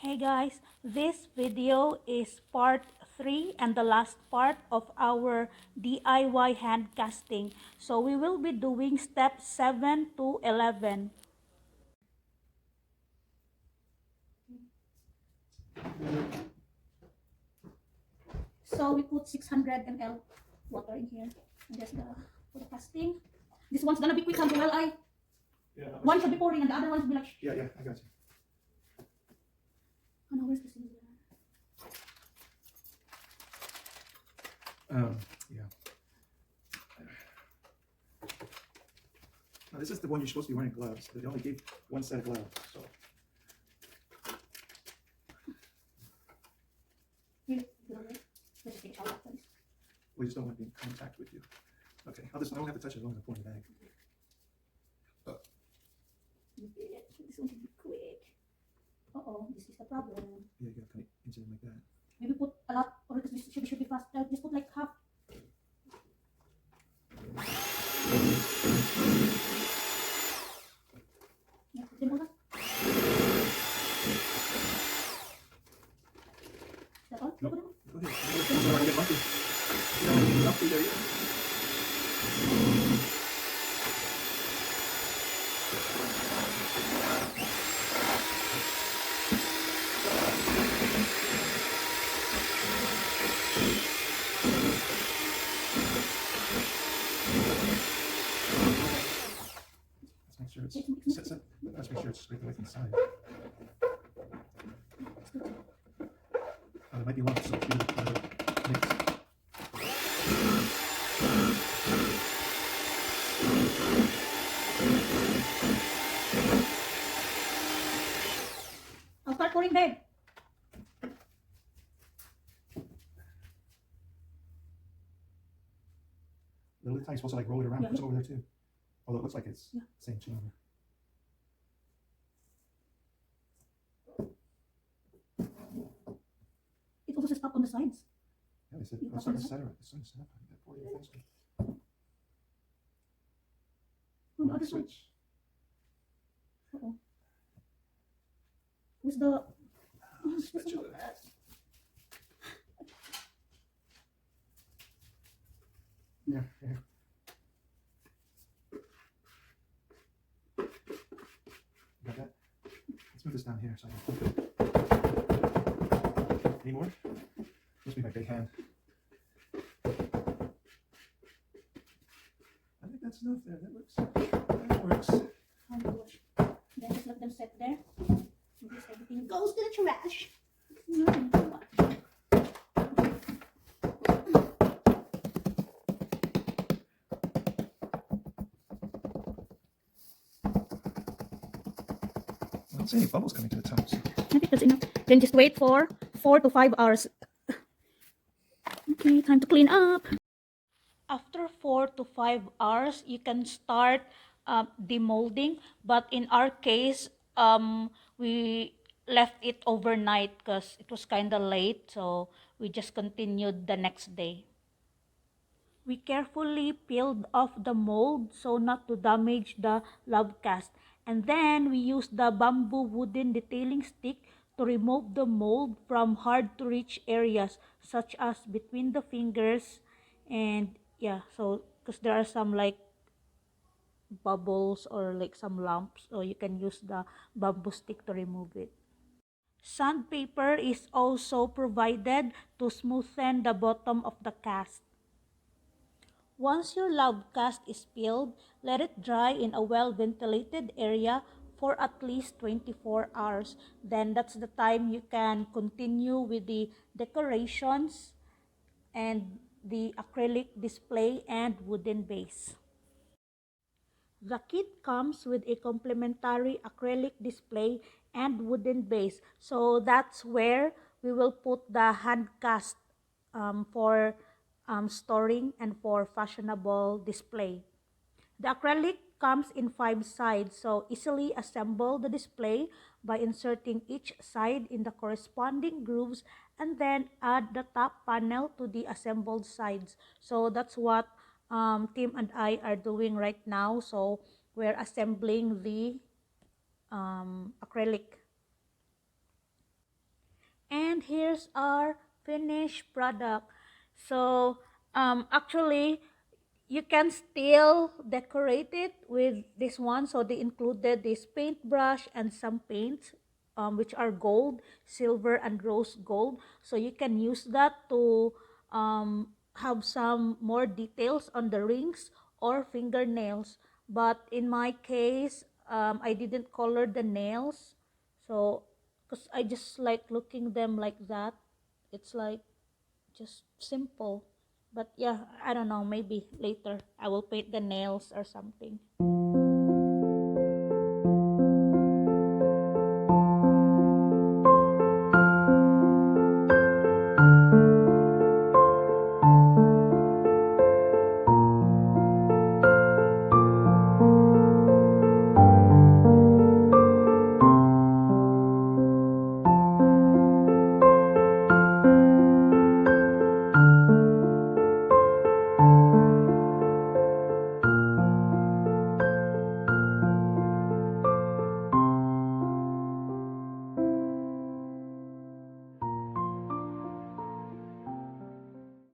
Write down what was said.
Hey guys, this video is part 3 and the last part of our DIY hand casting. So we will be doing steps 7 to 11. So we put 600 ml water in here. And that's for the casting. This one's gonna be quick while one should be pouring and the other one should be like. Yeah, I got you. Oh no, where's the scissors? Yeah. Now, this is the one you're supposed to be wearing gloves. They only gave one set of gloves, so. Here, let's take it out, please. We just don't want to be in contact with you. Okay, I don't have to touch it as long as I pour in the bag. This one should be quick. Uh-oh, this is the problem. Yeah, you gotta kind of insert it like that. Maybe put a lot, or because this should be fast. Just put like half. Yeah, put them all up. Is that all? No. Put them all. Go ahead. Get lucky. Get lucky, there you go. Let's make sure it's straight away from the side. There might be lumps, so it's good to mix. I'll start pouring, babe. The little tiny supposed to like roll it around. Yeah, Put some over there too. Although it looks like it's same chamber. It also says stop on the sides. Yeah, they said it's starting to set up. It's starting to set up. I think that pour even faster. On the other side. Switch. Uh-oh. Who's the... Spatula. Yeah. Got that? Let's move this down here so I can flip it. Any more? Must be my big hand. I think that's enough there. That works. Oh gosh. Then just let them sit there. Because everything goes to the trash. I don't see any bubbles coming to the top. So. I think that's enough. Then just wait for 4 to 5 hours. Okay, time to clean up. After 4 to 5 hours, you can start demolding. But in our case, we left it overnight because it was kind of late. So we just continued the next day. We carefully peeled off the mold so not to damage the love cast. And then we used the bamboo wooden detailing stick to remove the mold from hard to reach areas such as between the fingers and yeah, so because there are some like bubbles or like some lumps, so you can use the bamboo stick to remove it. Sandpaper is also provided to smoothen the bottom of the cast. Once your love cast is peeled, let it dry in a well-ventilated area for at least 24 hours. Then that's the time you can continue with the decorations and the acrylic display and wooden base. The kit comes with a complimentary acrylic display and wooden base. So that's where we will put the hand cast for storing and for fashionable display. The acrylic comes in 5 sides, so easily assemble the display by inserting each side in the corresponding grooves and then add the top panel to the assembled sides. So that's what Tim and I are doing right now. So we're assembling the acrylic. And here's our finished product. So actually, you can still decorate it with this one. So they included this paintbrush and some paints, which are gold, silver, and rose gold. So you can use that to have some more details on the rings or fingernails. But in my case, I didn't color the nails. So, because I just like looking them like that. It's like just simple. But yeah, I don't know, maybe later I will paint the nails or something.